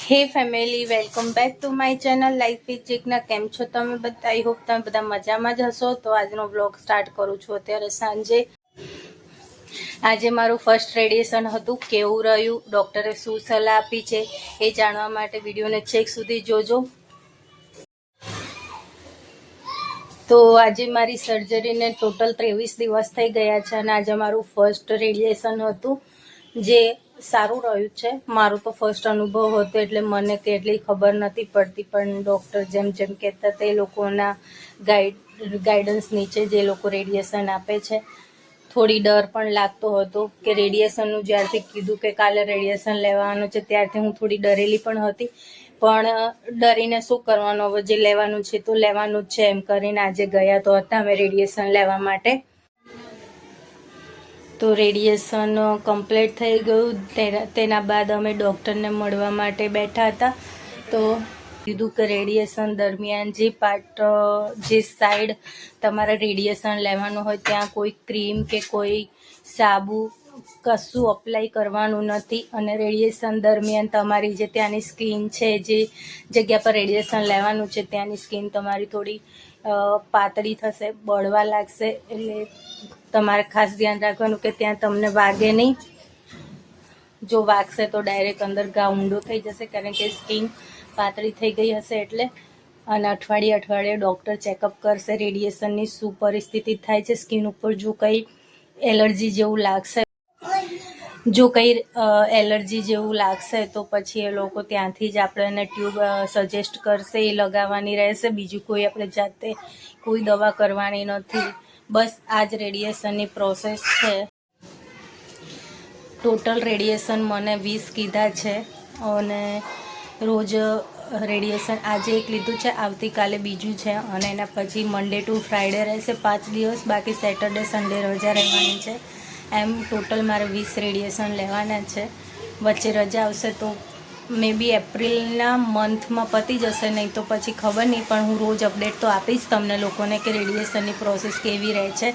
હે family, welcome back to my channel life with Chikna. કેમ છો તમે બધા? આઈ હોપ તમે બધા મજામાં જ હશો. તો આજનો બ્લોગ સ્ટાર્ટ કરું છું અત્યારે સાંજે. આજે મારું ફર્સ્ટ રેડિયેશન હતું. કેવું રહ્યું, ડૉક્ટરે શું સલાહ આપી છે એ જાણવા માટે વિડીયોને છેક સુધી જોજો. તો આજે મારી સર્જરીને ટોટલ 23 દિવસ થઈ ગયા છે અને આજે મારું ફર્સ્ટ રેડિયેશન હતું, જે સારું રહ્યું છે. મારું તો ફર્સ્ટ અનુભવ હતો એટલે મને કેટલી ખબર નથી પડતી, પણ ડૉક્ટર જેમ જેમ કહેતા તે લોકોના ગાઈડન્સ નીચે જે લોકો રેડિયેશન આપે છે, થોડી ડર પણ લાગતો હતો કે રેડિયેશનનું જ્યારથી કીધું કે કાલે રેડિયેશન લેવાનું છે ત્યારથી હું થોડી ડરેલી પણ હતી. પણ ડરીને શું કરવાનું, હવે જે લેવાનું છે તો લેવાનું જ છે એમ કરીને આજે ગયા તો હતા અમે રેડિયેશન લેવા માટે. તો રેડિયેશન કમ્પ્લીટ થઈ ગયું. તેના બાદ અમે ડૉક્ટરને મળવા માટે બેઠા હતા. તો કીધું કે રેડિયેશન દરમિયાન જે સાઈડ તમારે રેડિયેશન લેવાનું હોય ત્યાં કોઈ ક્રીમ કે કોઈ સાબુ કશું અપ્લાય કરવાનું નથી. અને રેડિયેશન દરમિયાન તમારી જે ત્યાંની સ્કિન છે, જે જગ્યા પર રેડિયેશન લેવાનું છે ત્યાંની સ્કિન તમારી થોડી પાતળી થશે, બળવા લાગશે. એટલે તમારે ખાસ ધ્યાન રાખવાનું કે ત્યાં તમને વાગે નહીં. જો વાગશે તો ડાયરેક્ટ અંદર ઘા ઊંડો થઈ જશે, કારણ કે સ્કિન પાતળી થઈ ગઈ હશે એટલે. અને અઠવાડિયે ડૉક્ટર ચેકઅપ કરશે રેડિયેશનની શું પરિસ્થિતિ થાય છે સ્કિન ઉપર. જો કંઈ એલર્જી જેવું લાગશે તો પછી એ લોકો ત્યાંથી જ આપણને ટ્યુબ સજેસ્ટ કરશે, એ લગાવવાની રહેશે. બીજું કોઈ આપણે જાતે કોઈ દવા કરવાની નથી. બસ આ જ રેડિયેશનની પ્રોસેસ છે. ટોટલ રેડિયેશન મને 20 કીધા છે અને રોજ રેડિયેશન આજે એક લીધું છે, આવતીકાલે બીજું છે અને એના પછી મંડે ટુ ફ્રાઈડે રહેશે 5 દિવસ. બાકી સેટરડે સન્ડે રજા રહેવાની છે. એમ ટોટલ મારે 20 રેડિયેશન લેવાના છે. વચ્ચે રજા આવશે તો મે બી એપ્રિલના મંથમાં પતી જશે, નહીં તો પછી ખબર નહીં. પણ હું રોજ અપડેટ તો આપીશ તમને લોકોને કે રેડિયેશનની પ્રોસેસ કેવી રહે છે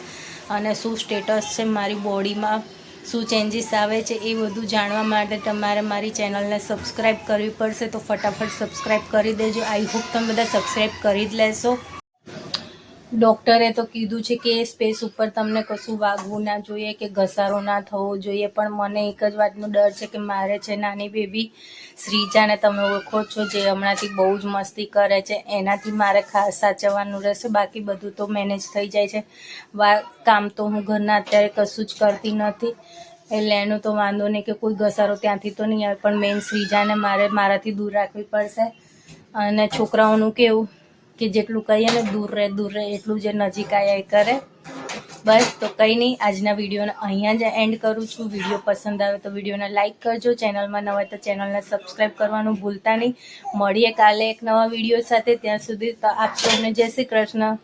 અને શું સ્ટેટસ છે મારી બોડીમાં, શું ચેન્જીસ આવે છે. એ બધું જાણવા માટે તમારે મારી ચેનલને સબસ્ક્રાઈબ કરવી પડશે. તો ફટાફટ સબસ્ક્રાઈબ કરી દેજો. આઈ હોપ તમે બધા સબસ્ક્રાઈબ કરી જ લેશો. ડૉક્ટરે તો કીધું છે કે એ સ્પેસ ઉપર તમને કશું વાગવું ના જોઈએ કે ઘસારો ના થવો જોઈએ. પણ મને એક જ વાતનો ડર છે કે મારે છે નાની બેબી શ્રીજાને તમે ઓળખો છો, જે હમણાંથી બહુ જ મસ્તી કરે છે, એનાથી મારે ખાસ સાચવવાનું રહેશે. બાકી બધું તો મેનેજ થઈ જાય છે. કામ તો હું ઘરના અત્યારે કશું જ કરતી નથી એટલે એનું તો વાંધો નહીં કે કોઈ ઘસારો ત્યાંથી તો નહીં આવે. પણ મેઇન શ્રીજાને મારાથી દૂર રાખવી પડશે. અને છોકરાઓનું કેવું કે જેટલું કહીએ ને દૂર રહે એટલું જે નજીક આયા કરે. બસ તો કંઈ નહીં, આજના વિડીયોને અહીંયા જ એન્ડ કરું છું. વિડીયો પસંદ આવે તો વિડીયોને લાઇક કરજો. ચેનલમાં નવા હોય તો ચેનલને સબસ્ક્રાઈબ કરવાનું ભૂલતા નહીં. મળીએ કાલે એક નવા વિડીયો સાથે. ત્યાં સુધી તો આપ સૌને જય શ્રી કૃષ્ણ.